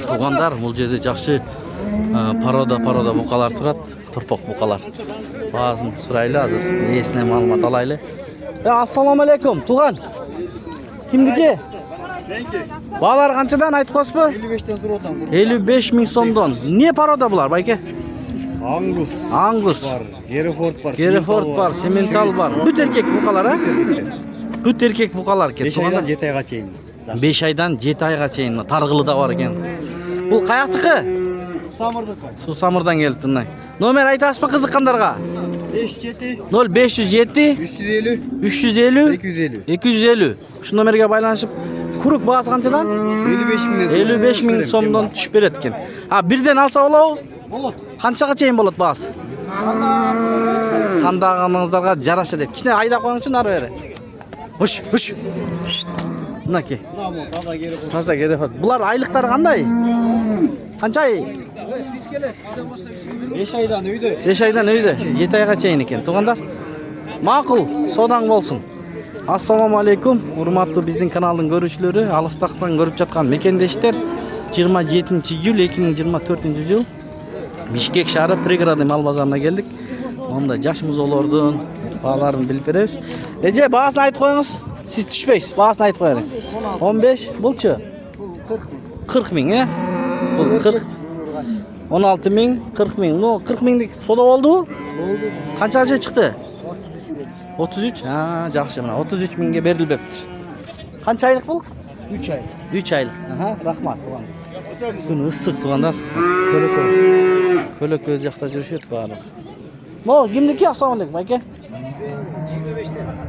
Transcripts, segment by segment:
Тугандар, бул жерде жакшы порода букалар турат, торпок букалар. Баасын сурайлы азыр, ээсинен маалымат алайлы. Ассаламу алейкум, туган. Кимдики? Баалар канчадан айтып коесузбу? 55'ten tur otan. 55.000 сомдон. Не порода булар, байке? Ангус Var. Герефорд бар, Сементал бар. Бүт эркек букалар, а? Бүт эркек букалар экен. 5 aydan 7 ayga чейин. 5 айдан 7 айга чейин таргылы да бар экен. Бул каяктыкы? Samırdık. Суу Самырдан келипти мына. Номер айтасызбы кызыккандарга? 57 0507 350 350 250. 250. Ушул номерге байланышып, курук баасы канчадан? 55.000 сомдон түшүп берет экен. Бирден алса болобу? Болот. Канчага чейин болот баасы? Тандагыңыздарга жараша деп. Кичине айдап коюңчу нары бере. Хуш. Мынаки. Taza geri koy. Таза керек. Булар айлыктары кандай? Канча ай? 5 aydan үйde. 5 айдан өйдө, 7 айга чейин экен. Тугандар, макул, соодаң болсун. Ассаламу алейкум, урматтуу биздин каналдын көрүүчүлөрү, алыстактан көрүп жаткан мекендештер. 27-июль 2024-жыл Бишкек шаары пригороды мал базарына келдик. Онда жаш музоолордун бааларын билип беребиз. Эже, баасын айтып коюңуз. Сиз түшпөйсүз, баасын айтып коюңуз. 15, булчу? 40.000, Бул 40. 16.000, 40.000. Ну, 40.000 сода болду? Oldu. Канчага чейин чыкты? 33 verir. 33? Жакшы, мына 33.000ге берилбептир. Канча айлык бул? 3 ay. 3 айлык. Рахмат, туган. Күн ысык, тугандар. Көлөкө жакта жүрүшөт баары. Мо, кимдики? Ассаламу алейкум, байке.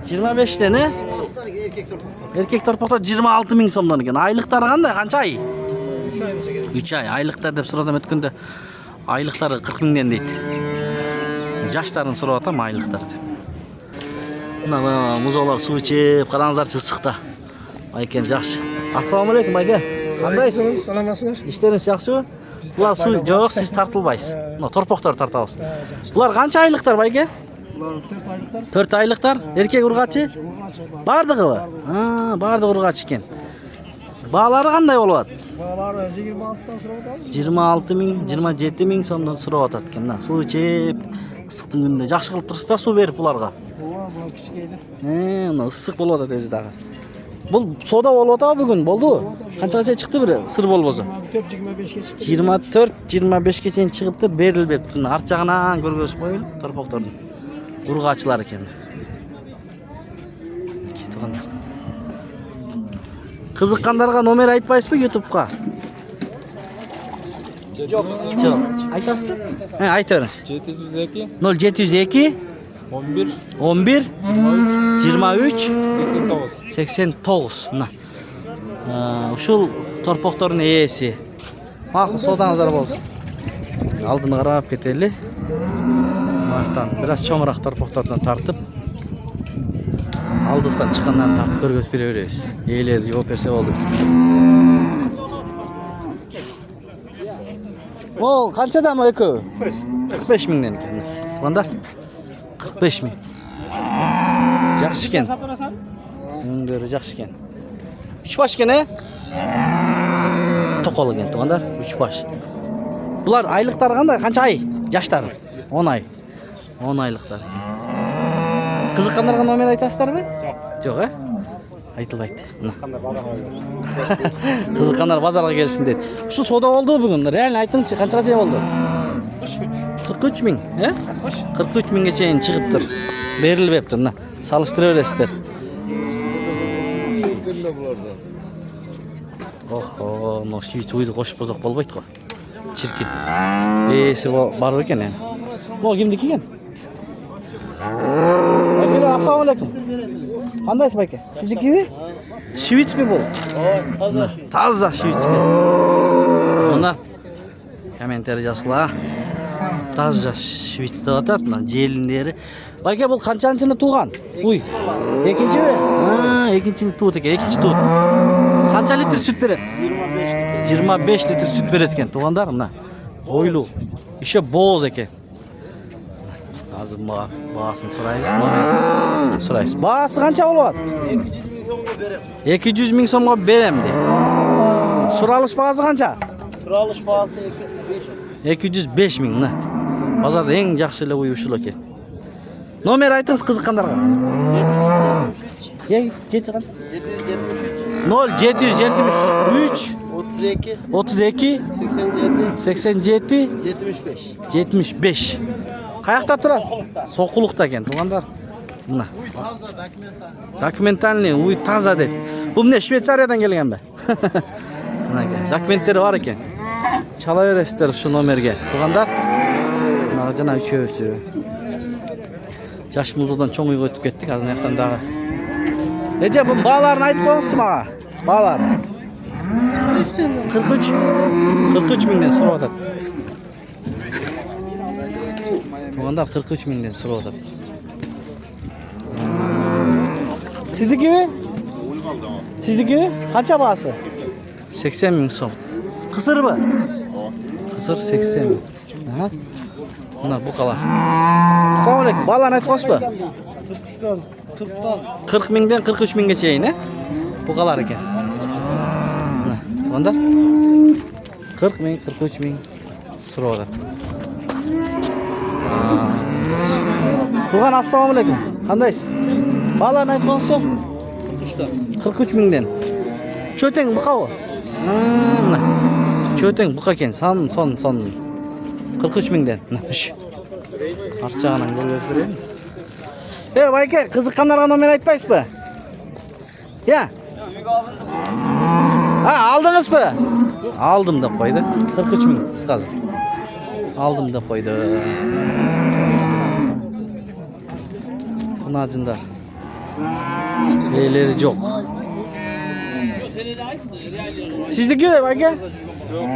25'тен, Erkek turpuk. Эркек торпоктор 26.000 сомдон экен. Айлыктары кандай? Канча ай? 3 ay olsa gerek. 3 ай. Айлыктар деп суразам өткөндө айлыктары 40.000ден дейт. Жаштарын сурап атам айлыктар деп. Мына музоолор суу ичип, караңыздарчы ысыкта. Байкем жакшы. Ассаламу алейкум, байке. Кандайсыз? Саламатсыздар? Иштериңиз жакшыбы? Булар суу жок, сиз тартылбайсыз. Мына торпоктор тартабыз. Булар канча айлыктар, байке? 4 айлыктар. 4 айлыктар. Эркек ургачы? Бардыгыбы? Бардыгы ургач экен. Баалары кандай болуп атат? Баалары 26'dan сурап атабыз. 26.000, 27.000 сомдон сурап атат экен. Мына суу ичип, ысыктын күнүндө жакшы кылып турсуздар суу берип буларга. Бул кичикейди. Мына ысык болуп атат өзү дагы. Бул сода болуп атабы бүгүн? Болду? Канчага чейин чыкты бир сыр болбосо? 24-25'e чыкты. 24-25'ке чейин чыгыптыр, берилбептир. Мына арт жагынан көргөзүп коелу, торпоктордун ургачылар экен. Тугандар. Кызыккандарга номер айтпайсызбы YouTube'га? Жок. Айтасызбы? Айта бериңиз. 702 0702 11 11 23 89. 89. Мына. Ушул торпоктордун ээси. Макул, соодаңыздар болсун. Алдын карап кетели. Мактан бир аз чоңураак торпоктордон тартып, алдыстан чыккандан тартып көргөзүп бере беребиз. Ээлер жооп берсе болду биз. Ол канчадан экөө? 45.000ден экен. Тугандар. 45.000. Жакшы экен. Өңдөрү жакшы экен. 3 баш экен, Токол экен, тугандар. 3 баш. Булар айлыктары кандай? Канча ай? Жаштары? 10 ай. 10 айлыктар. Кызыккандарга номер айтасыздарбы? Жок, айтылбайт. Кызыккандар базарга келсин дейт. Ушу сода болду бүгүн. Реально айтыңчы, канчага чейин болду? 43.000, 43.000ге чейин чыгыптыр. Берилбептир, мына. Салыштыра бересиздер. Охо, но шийт уйду кошуп бозок болбойт го. Чиркин. Ээси бар экен. Мо кимдики экен? Байке, ассаламу алейкум. Кандайсыз, байке? Сиздикиби? Швейцби бул? Таза швейцби. Мына комментарий жазгыла. Таза швейц деп атат, мына желиндери. Байке, бул канчанчыны тууган? Уй. Экинчиби? Экинчини туут экен, экинчи туут. Канча литр сүт берет? 25 литр сүт берет экен, туугандар, мына. Ойлуу. Еще бооз экен. Азыр баасын сурайбыз. Баасы канча болот? 200.000 сомго берем. 200.000 сомго берем дейт. Suralış бағасы қанша? Suralış bağısı 205 мың. Мына. Базарда ең жақсы эле ушул экен. Номер айтыңыз кызыккандарга. 773 0773 32 32 87 87 75. 75. Каякта турасыз? Сокулукта экен, туугандар. Мына. Документальный уй таза дейт. Бул эмне Швейцариядан келгенби? Мына документтери бар экен. Чала бересиздер ушу номерге. Туугандар. Мына жана үчөөсү. Жаш музудан чоң үйгө өтүп кеттик. Азыр жактан дагы. Эже бул бааларын айтып коюңузчу мага. Баалар. 43 миңден сурап атат. Туугандар 43 миңден сурап атат. Сиздикиби? Сиздикиби? Канча баасы? 80 миң сом. Кысырбы? Кысыр 80 миң. Ага. Мына букалар. Ассаламу алейкум. Бааларын айтып коюңузбу? 40 миңден 43 миңге чейин, букалар экен. Мына, туугандар. 40 миң, 43 миң сурап атат. Туған, ассаламу алейкум. Кандайсыз? Бааларын айтып коюңузчу? 43 миңден. Чөтең букабы? Мына. Чөтең бука экен. Сон. 43 миңден. Мына. Арт жагынан көргөзүп берейин. Байке, кызыккандарга номер айтпайсызбы? Я? Алдыңызбы? Алдым деп койду. 43 миң кыскасы. Алдым деп койду. Кунажындар. Элери жок. Сиздики байке?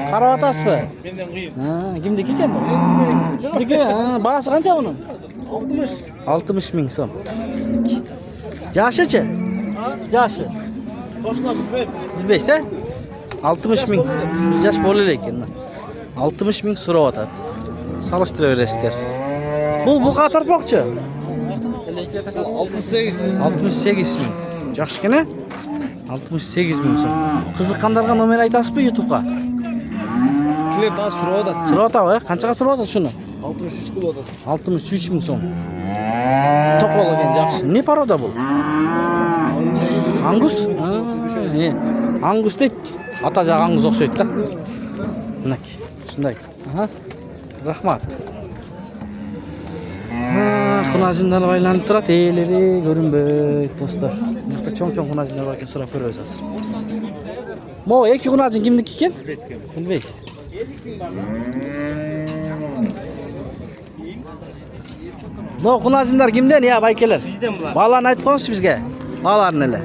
Карап атасызбы? Менден кыйын. Кимдики экен бу? Сиздики? Баасы канча мунун? 60 миң сом. Жашычы? Жашы? Точно билбейм. Билбейсиз, 60 миң. Жаш боло эле экен. 60 миң сурап атат. Салыштыра бересиздер. Бул бука торпокчу? 68 миң. Жакшы экен, 68 миң сом. Кызыккандарга номер айтасызбы YouTubeга? Клиент аз сурап атат. Сурап атабы? Канчага сурап атат ушуну? 63 болуп атат. 63 миң сом. Токол экен, жакшы. Не порода бул? Ангус? Ангус дейт. Ата жагы ангус окшойт да. Мынакей. Ушундай. Рахмат. Кунажындар байланып турат, ээлери көрүнбөйт, достор. Мынакта чоң кунажындар бар экен, сурап көрөбүз азыр. Могу эки кунажын кимдики экен? Билбейсиз. Могу кунажындар кимден, я байкелер? Бизден булар. Бааларын айтып коюңузчу бизге. Бааларын эле.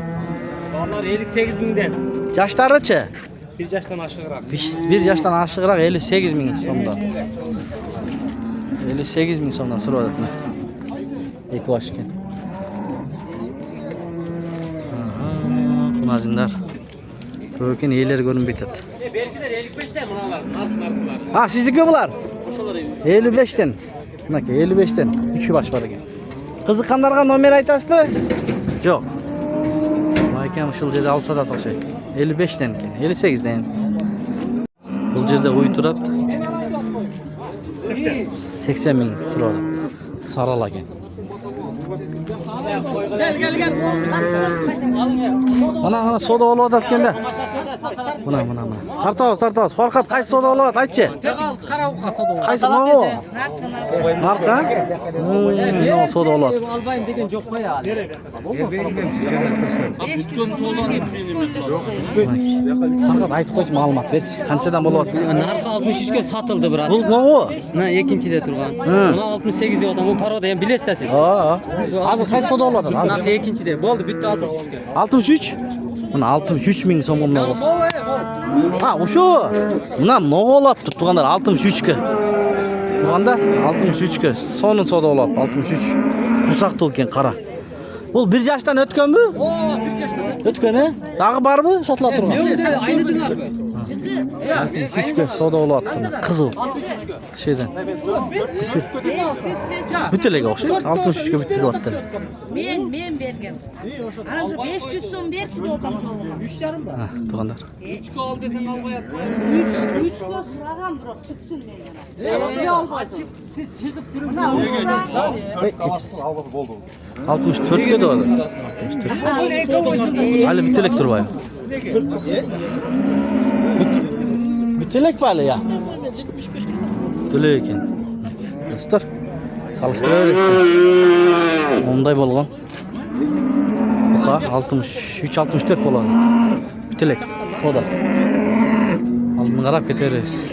Балар 58 миңден. Жаштарычы? 1 жаштан ашыгыраак. 1 жаштан ашыгыраак 58 миң сомдон. 58 миң сомдон сурап атат. Эки баш экен. Кунажындар. Көп экен, ээлери көрүнбөй атат. Белгилер 55тен мыналар. Сиздики булар? 55тен. Мынакей 55тен 3 баш бар экен. Кызыккандарга номер айтасызбы? Жок. Байкем ушул жерде алып сатат окшойт. 55тен экен, 58ден. Бул жерде уй турат. 80 миң турат. Сарала экен. Мына сода болуп атат экен да. Мына. Тартабыз. Фаркат кайсы сода болуп атат, айтчы. Карабукка сода. Кайсы могу? Нарка? Сода болуп атат. Албайм деген жок кой али. Фаркат айтып койчу, маалымат берчи. Канчадан болуп атат? Наркы 63ке сатылды брат. Бул могу? Мына экинчиде турган. Мына 68 деп атам. Бул порода эми билесиз да сиз. Азыр кайсы сода болуп атат? Наркы экинчиде. Болду, бүттү 63ке. 63? Мына 63 миң сом мына. Ушо. Мына много болот, тугандар 63ке. Тугандар 63ке. Сонун сода болот, 63. Курсактуу экен, кара. Бул 1 жаштан өткөнбү? 1 жаштан өткөн, Дагы барбы? Сатыла турган. 63'ke soda bo'lyapti. Qizil. Şeyden. Bütülega o'xshaydi. 63'ke bitiryapti. Men bergim. Ana shu 500 so'm berchi deb o'tam jo'g'ima. 3,5 Ha, tug'anlar. 3 ga ol desang al qo'yadi. 3 ga so'ragam biroq chipchin menga. Siz chiqib turib. Mana ursa, Hey, kechirasiz. 64'ke de hozir. 64. Hali bütülek turbayım. Bütülek mi hali ya? Bütülek ekan. Dostlar, salıştıraverdik. Onday bo'lgan. Buqa 63-64 bo'ladi. Bütülek, sodasi. Aldın qarab keteriz.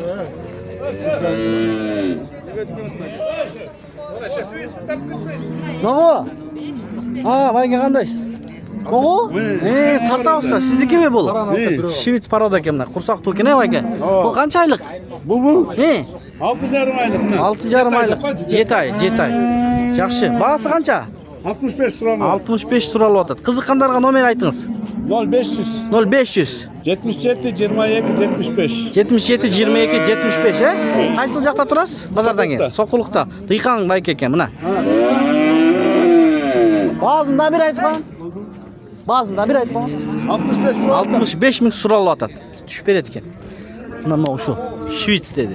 Ne bu? Ha, bayga qandaysiz? Oğu? Tartağızsa sizniki mi bu? Şivits paroda kemna. Kursak to'kina bayga. Bu qancha aylık? Bu. 6,5 aylık. 6,5 aylık. 7 ay. Yaxshi. Bag'asi qancha? 65 lira. 65 so'ralib o'tadi. Qiziqqanlarga nomer aytыңыз. 0500 0500 77 22 75. 77 22 75 he? Qaysi жақта turasiz? Bozordan keyin. Soquluqda. Diqan bayka ekan, mana. Bazında bir aytqan. Bazında bir aytqan. 65 lira. 65 ming so'ralib o'tadi. Tushib beradi ekan. Mana shu. Shvits dedi.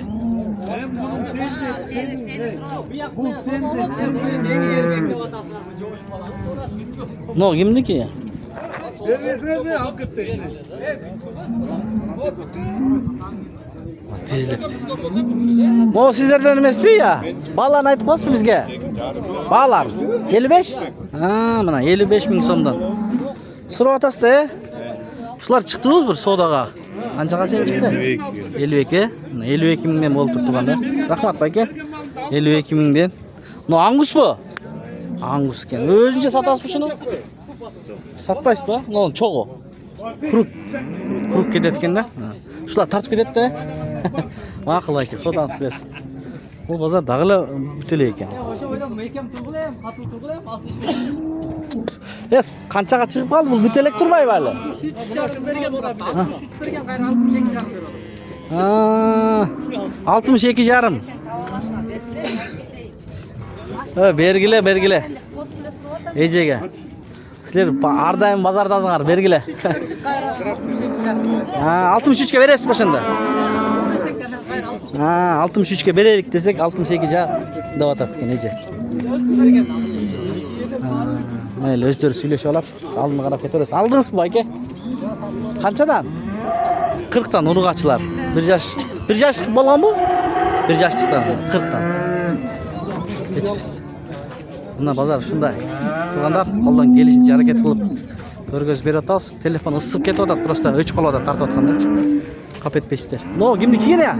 No, kimniki ya? Vermesene mi? Hakikaten yine. Tezlik. Bu sizlerden emasmi ya? Ballarni aytib qo'yasiz bizga. Ballar 55? Ha, mana 55 ming so'mdan. So'rab o'tasizda. Shular chiqdi-ku bir savdoga. Qanchaga chiqdi? 52. 52 mingdan bo'lib turibdi. Rahmat aka. 52 mingdan. No, Angus bu. Angus ekan. O'zincha sotasizmi shuni? Satpaysizmi? No, cho'g'u. Quruq ketayotganda. Shular tartib ketadi-da. Ma'qul aka, sodan bersin. Bu bozor dag'ila butilay ekan. O'sha o'ydan mekam turg'ulayam, qatl turg'ulayam 65. Yes, qanchaga chiqib qoldi bu butilak turmaydi hali. 3,5 bergan bo'ladi. 63 bergan, qayri 68,5 beradi. Ha, 62,5. Ha, bergile. Ejega. Sizlar ardayım bozordasizlar, bergile. Ha, 63 ga berasiz boshanda. Ha, 63 ga beraylik desek 62,5 deb atadi ekan eje. Mayli, o'zlari suylashib olib, aldini qarab ketaverasiz. Aldingizmi aka? Qanchadan? 40 dan urg'achilar. 1 yosh bo'lgan bu? 1 yoshlikdan 40 dan. Buna bozor shunday. Turganlar qo'ldan kelishicha harakat qilib ko'rgazib beryapmiz. Telefon isib ketyapti, prosta o'chib qolyapti tartayotganda-chi. Qolib etpeysizlar. No, kimniki ya?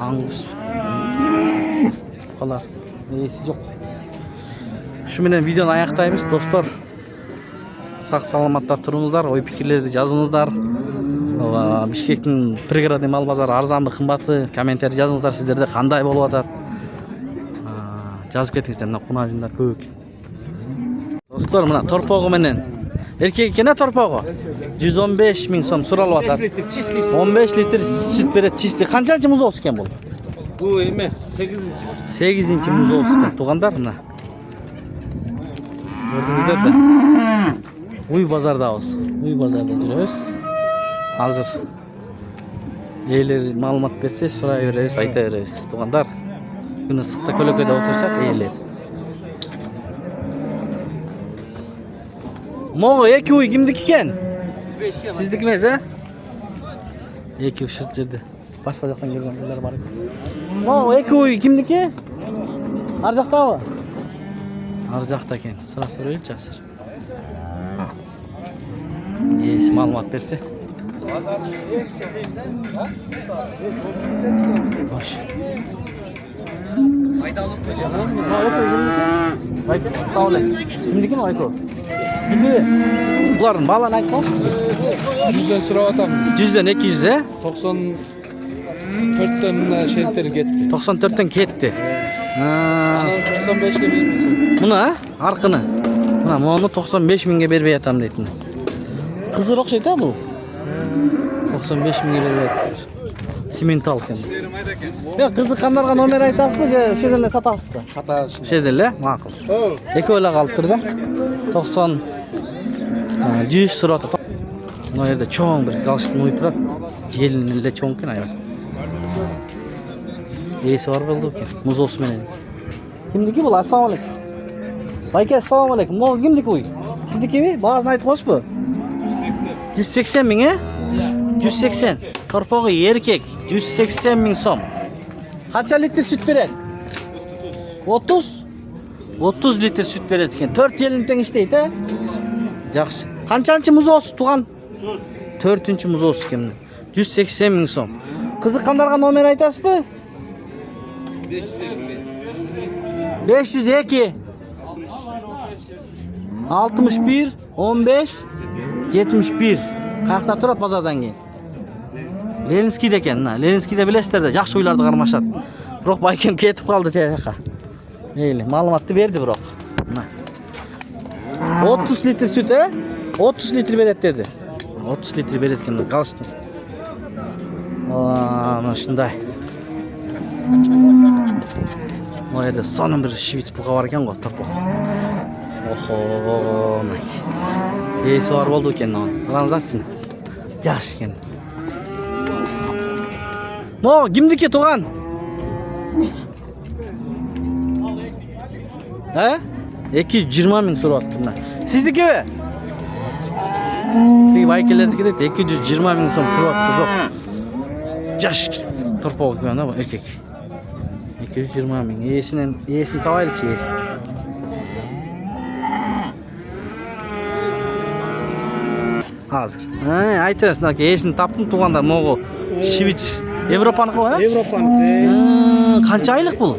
Angus. Qolar. Neyse yo'q. Shu bilan videoni oyoqlaymiz, do'stlar. Sog' salomatda turingizlar, o'y fikrlarni yozingizlar. Va Bishkekning prigorodiy mal bozori arzonmi, qimmatmi? Kommentariy yozingizlar, sizlarda qanday bo'lyapti? Жазып кетіңіздер, мына қунажындар көк. Достар, мына торпоғы менен. Erkek ekan торпоғы. 115 ming so'm so'ralib atadi. 15 litr süt beradi, чистый. Qanchанчы muzovs ekan bu? Bu eme 8-ci. 8-ci muzovs ekan. Tug'anlar mına. Gördünüzler de. Uy bozordamiz. Uy bozorda жүрөбүz. Hozir eyler ma'lumot bersa, so'rayveramiz, aytaveramiz. Tug'anlar Buni issiqda ko'lakada o'tirsak, eylar. Mo'g'o, eki uy kimniki ekan? Sizniki emas, ha? Eki shu yerda. Boshqa yoqdan kelganlar bor ekan. Mo'g'o, eki uy kimniki? Arjoqdami? Arjoqda ekan. So'rab ko'raylik hozir. Esi ma'lumot bersa. Bosh. Ayda alıp koyacağım. Ayko, sağ olun. Kimdiki mi Ayko? Sizdiki. Bunların bağlan Ayko? 100'den sıra atam. 100'den 200'e? 94'ten şeritler gitti. 94'ten ketdi. Ana 95'ge berdim. Buna arkını. Buna 95 mingga bermey atam deydi. Kızır okşaydı ha bu. 95 bin lira verdi. Simental ekan. Yok qiziqqanlarga nomer aytasizmi? Shu yerdan sotasizmi? Xato. Shu yerdan, ma'qul. Ekko'lar qolib turdi. 90 100 so'radi. Bu yerda cho'ng bir galishib turadi. Jelinlar cho'ngkin ayol. Esi bor bo'ldi ekan. Muz o'smani. Kimniki bu? Assalomu alaykum. Bayka assalomu alaykum. Bu kimniki bu? Siznikimi? Ba'zini aytib qo'ysiz bu. 180 ming, he? 180. Torpog'i erkek 180 ming so'm. Qancha litr süt beradi? 30. 30 litr süt beradi ekan. 4 yildan teng ishlaydi, ha? Yaxshi. Qanchanchi muzoz tug'an? 4-chi muzoz ekan. 180 ming so'm. Qiziqqanlarga nomer aytasizmi? 502 61 15 71. Qayerda turadi bozordan keyin? Leninskiyda ekan, Leninskiyda bilasizlar-da, yaxshi uylarda qarmashadi. Biroq baykim ketib qoldi teyaqa. Meyli, ma'lumotni berdi biroq. 30 litr süt, he? 30 litr beradi dedi. 30 litr beradi ekan, qolishdi. Mana shunday. Bu yerda so'nim bir shvits buqa bor ekan, to'poq. Oho, esi bor bo'ldi ekan, ranzatsini. Yaxshi ekan. Mo, kimniki tug'an? Ha? 220 ming so'rayapti bundan. Siznikimi? Tegi baykalardagi deb 220 ming so'm so'rayapti, biroq. Jash torpoq ekan bu erkek. 220 ming. Yesini tavaylichi yesin. Hazır. Aytasiz, aka, yesini tapdim tug'anlar, mo'g'u. Shvits Evropaniki, ha? Evropaniki. Qancha oylik bu?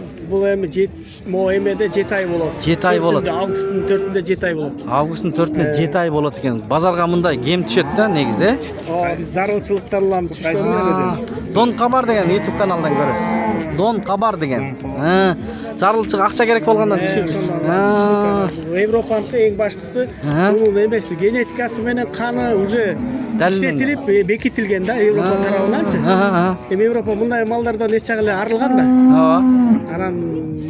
Bu emede 7 ay bo'ladi. 7 ay bo'ladi. Avgustning 4-inde 7 ay bo'ladi. Avgustning 4-inde 7 ay bo'ladi ekan. Bozorga bunday gem tushadi-da negizda. Biz zararchilikdan olamiz. Don Xabar degan YouTube kanalidan ko'rasiz. Don Xabar degan. Zararchilik ақша kerak bo'lgandan tushirsiz. Evropaniki eng boshqisi uning emesi genetikasi bilan qani уже ishlatilib bekitilganda Evropa tarafından-chi. Evropa bunday mallardan necha qilib arilganda. Anan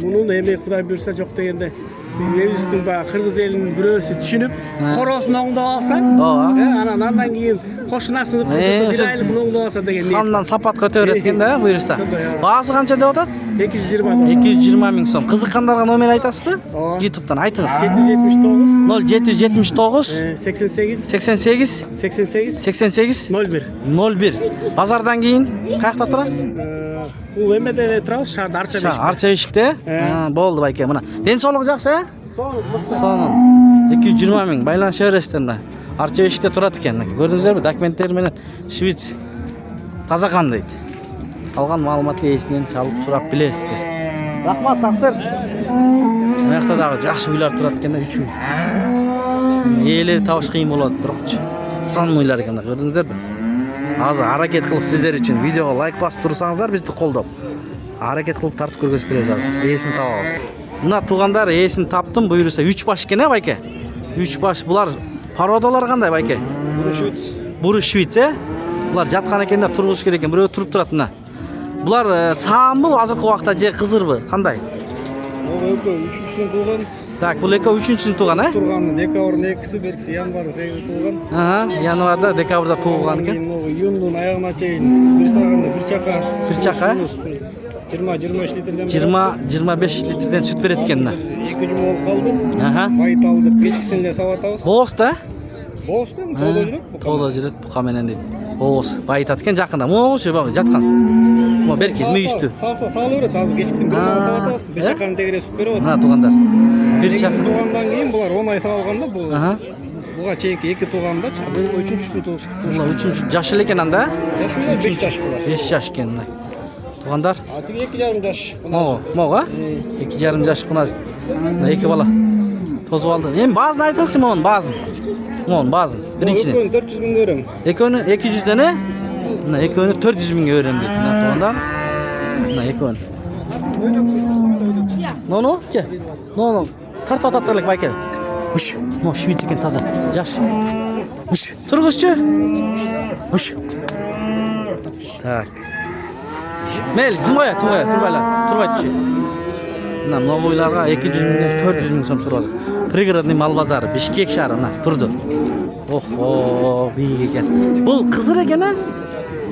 bunun emeği Xudoy buyursa yok degende. Mevzusning ba Qirg'iz elining birөөsü tushunib, qorosini o'ngdab olsa, andan keyin qo'shnasini bir oylik o'ngdab olsa degan. Sandan sapat ko'tarayotganda buyursa. Bahasi qancha deb o'tadi? 220. 220 ming so'm. Qiziqqanlarga nomer aytasizmi? YouTube'dan aytingiz. 779 0779 88 88 88 88 01. 01. Bozordan keyin qayerda turasiz? Bu emede turamiz, shaharda Archa eshikda. Bo'ldi bayka, mana. Densoqlik yaxshi, ha? Sog'lik. 220 ming baylanishaverasizlar. Archa eshikda turadi ekan. Ko'rdingizlarmi? Dokumentlar bilan Shvits toza qon deydi. Qolgan ma'lumotni esidan chalib so'rab bilasizlar. Rahmat, taqsir. Bu yoqdagi yaxshi uylar turadi ekanda 3 uy. Yeleri topish qiyin bo'ladi, biroqchi. Son uylar ekanda, ko'rdingizlarmi? Hozir harakat qilib sizlar uchun videoga like bosib tursangizlar, bizni qo'llab harakat qilib tartib ko'rgazib beramiz. Esini topamiz. Buna tug'anlar esini topdim, buyursa 3 bosh ekan, bayka. 3 bosh bular parodalar qanday bayka? Buri Shvits, he? Bular jatqan ekanda turg'ish kerak ekan. Birov turib turadi buna. Bular sa'mmi, hozirgi vaqtda je qizirmi? Qanday? O 3-sini tug'an. Tak, bu leka 3-sini tug'an, ha? Turgan dekabrning 2-si, berkisi yanvarning 8-i tug'an. Yanvarda, dekabrda tug'ilgan ekan. Iyunning oyog'ina chayin bir sag'anda bir chaqa. Bir chaqa? 20-25 litrdan 20-25 litrdan süt beradi ekan. 2 juma bo'lib qoldi. Bayit aldık, kechkisini savatamiz. Bo'sda? Bo'sda, to'da yurib, to'da yurib, buqamenen deydi. Bo's, bayit atgan yaqinda. Mo'shu bak, jatqan. Bu berki muyishdi. Salsa salaveradi, hozir kechkisini bir mol savatamiz. Bir chaqani tegere süt beradi. Mana tug'anlar. Bir chaqa tug'andan keyin bular 10 oy sog'alganda bu. Buga cheyinki 2 tug'anda, bu 3-chi tug'ish. Bular 3-chi yoshli ekan-da? Yoshlar 5 yosh bular. 5 yosh ekan. Tug'anlar? Atiga 2,5 yosh. Mo'g'a? 2,5 yosh xunas. Ikki bola. To'zib oldi. Men ba'zini aytasizmi o'n, ba'zini? O'n, ba'zini. Birinchini. 400 ming o'ram. Ekoni 200 dani? Mana ekoni 400 mingga o'ram dedi. Mana tug'anlar. Mana ekoni. No, ke. No. Tartatalik bayka. Уш, но швейц екен таза. Жаш. Уш, тұрғызшы. Уш. Так. Мейлі, тұрбайлар. Мына бойларға 200 мыңнан 400 мың сом тұрады. Пригородный мал базары, Бишкек шары, мына тұрды. Охо, биік екен. Бұл қызыр екен, а?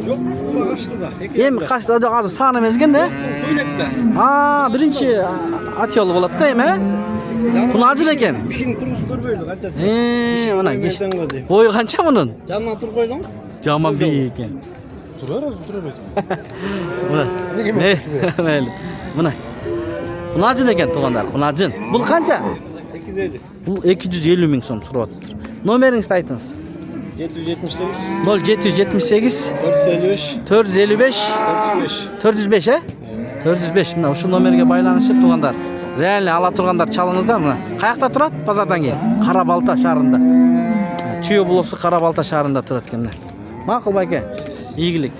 Жоқ, бұл қашты да. Ем қашты да қазір саны мезген де? Көйлекте. Бірінші ат жолы болады да, еме? Құнажыр екен. Бишкектің тұрғысы көрбейді, қанша. Мына бойы қанша мұның? Жанынан тұр қойдың? Жаман биік екен. Мейлі. Мына. Құнажын екен туғандар, құнажын. Бұл қанша? 250. Бұл 250 мың сом сұрап отыр. Номеріңізді айтыңыз. 778 0778 455 455 405. 405, 405. Мына ұшы номерге байланышып туғандар. Реально ала тұрғандар çalыңыздар мына. Қаяқта тұрады? Базардан кейін. Қарабалта шарында. Чүйе бұлысы Қарабалта шарында тұрады екен. Мақұл байке. Игілік.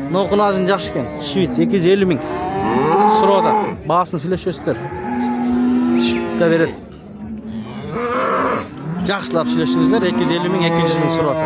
Мынау құнажын жақсы екен. Швейц 250 мың. Сұрада. Бағасын сөйлесесіздер. Түшіп та береді. Жақсылап сөйлесіңіздер. 250 мың, 200 мың сұрады.